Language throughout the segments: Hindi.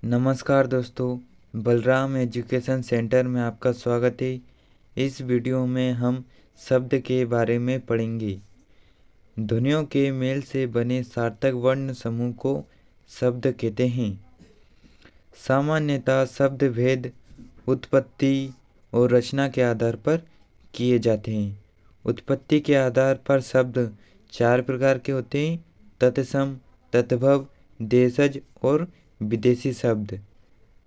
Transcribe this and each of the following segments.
नमस्कार दोस्तों, बलराम एजुकेशन सेंटर में आपका स्वागत है। इस वीडियो में हम शब्द के बारे में पढ़ेंगे। ध्वनियों के मेल से बने सार्थक वर्ण समूह को शब्द कहते हैं। सामान्यतः शब्द भेद उत्पत्ति और रचना के आधार पर किए जाते हैं। उत्पत्ति के आधार पर शब्द 4 प्रकार के होते हैं: तत्सम, तद्भव, देशज और विदेशी शब्द।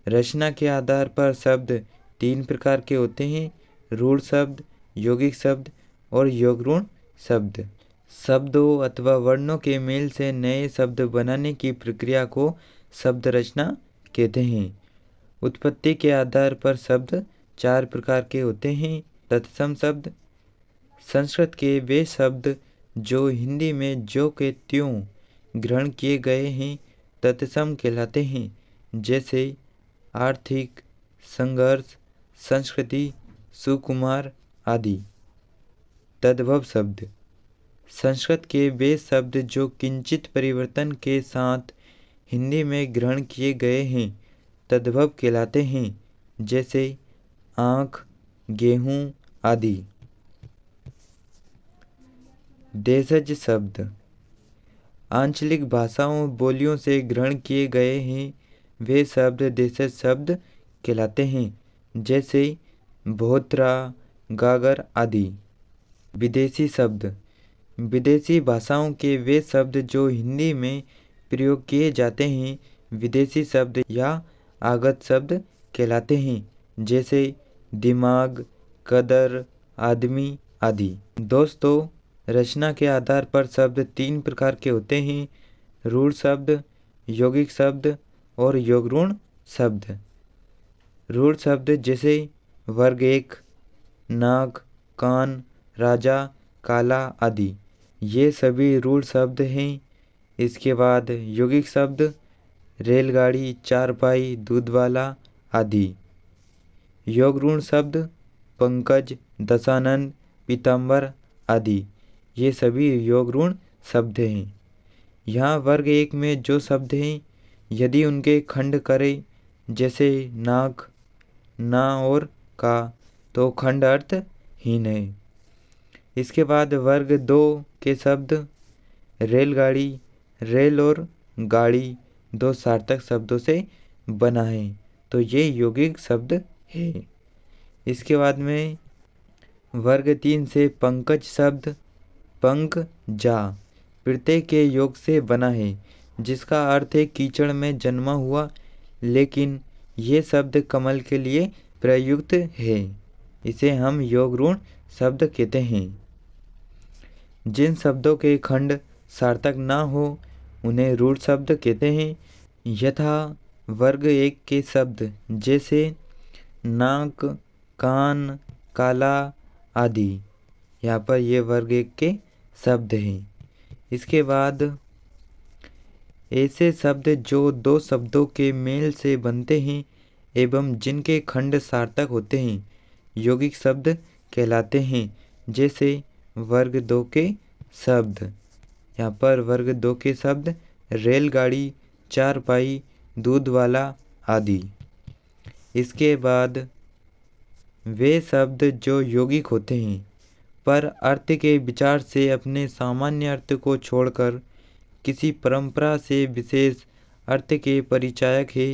रचना के आधार पर शब्द 3 प्रकार के होते हैं: रूढ़ शब्द, यौगिक शब्द और योगरूढ़ शब्द। शब्दों अथवा वर्णों के मेल से नए शब्द बनाने की प्रक्रिया को शब्द रचना कहते हैं। उत्पत्ति के आधार पर शब्द 4 प्रकार के होते हैं: तत्सम शब्द, संस्कृत के वे शब्द जो हिंदी में ज्यों के त्यों ग्रहण किए गए हैं तत्सम कहलाते हैं, जैसे आर्थिक, संघर्ष, संस्कृति, सुकुमार आदि। तद्भव शब्द, संस्कृत के वे शब्द जो किंचित परिवर्तन के साथ हिंदी में ग्रहण किए गए हैं तद्भव कहलाते हैं, जैसे आँख, गेहूँ आदि। देशज शब्द, आंचलिक भाषाओं बोलियों से ग्रहण किए गए हैं वे शब्द देशज शब्द कहलाते हैं, जैसे बोहत्रा, गागर आदि। विदेशी शब्द, विदेशी भाषाओं के वे शब्द जो हिंदी में प्रयोग किए जाते हैं विदेशी शब्द या आगत शब्द कहलाते हैं, जैसे दिमाग, कदर, आदमी आदि। दोस्तों, रचना के आधार पर शब्द 3 प्रकार के होते हैं: रूढ़ शब्द, यौगिक शब्द और योगरूढ़ शब्द। रूढ़ शब्द जैसे वर्ग 1, नाक, कान, राजा, काला आदि, ये सभी रूढ़ शब्द हैं। इसके बाद यौगिक शब्द रेलगाड़ी, चारपाई, दूधवाला आदि। योगरूढ़ शब्द पंकज, दशानन, पीताम्बर आदि, ये सभी योगरूढ़ शब्द हैं। यहाँ वर्ग 1 में जो शब्द हैं यदि उनके खंड करें, जैसे नाक, ना और का, तो खंड अर्थहीन है। इसके बाद वर्ग 2 के शब्द रेलगाड़ी, रेल और गाड़ी 2 सार्थक शब्दों से बना है, तो ये यौगिक शब्द है। इसके बाद में वर्ग 3 से पंकज शब्द पंक जा प्रत्यय के योग से बना है, जिसका अर्थ है कीचड़ में जन्मा हुआ, लेकिन ये शब्द कमल के लिए प्रयुक्त है। इसे हम योगरूढ़ शब्द कहते हैं। जिन शब्दों के खंड सार्थक ना हो उन्हें रूढ़ शब्द कहते हैं। यथा वर्ग 1 के शब्द जैसे नाक, कान, काला आदि, यहाँ पर ये वर्ग 1 के शब्द हैं। इसके बाद ऐसे शब्द जो 2 शब्दों के मेल से बनते हैं एवं जिनके खंड सार्थक होते हैं यौगिक शब्द कहलाते हैं, जैसे वर्ग 2 के शब्द। यहाँ पर वर्ग 2 के शब्द रेलगाड़ी, चारपाई, दूधवाला आदि। इसके बाद वे शब्द जो यौगिक होते हैं पर अर्थ के विचार से अपने सामान्य अर्थ को छोड़कर किसी परंपरा से विशेष अर्थ के परिचायक है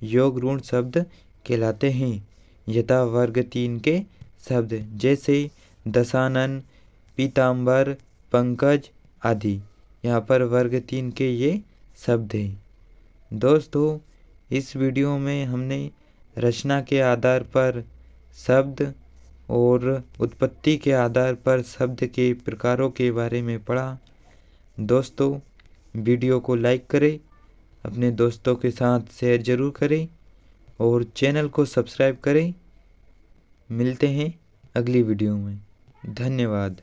योगरूढ़ शब्द कहलाते हैं। यथा वर्ग 3 के शब्द जैसे दशानन, पीताम्बर, पंकज आदि, यहाँ पर वर्ग 3 के ये शब्द हैं। दोस्तों, इस वीडियो में हमने रचना के आधार पर शब्द और उत्पत्ति के आधार पर शब्द के प्रकारों के बारे में पढ़ा। दोस्तों, वीडियो को लाइक करें, अपने दोस्तों के साथ शेयर ज़रूर करें और चैनल को सब्सक्राइब करें। मिलते हैं अगली वीडियो में। धन्यवाद।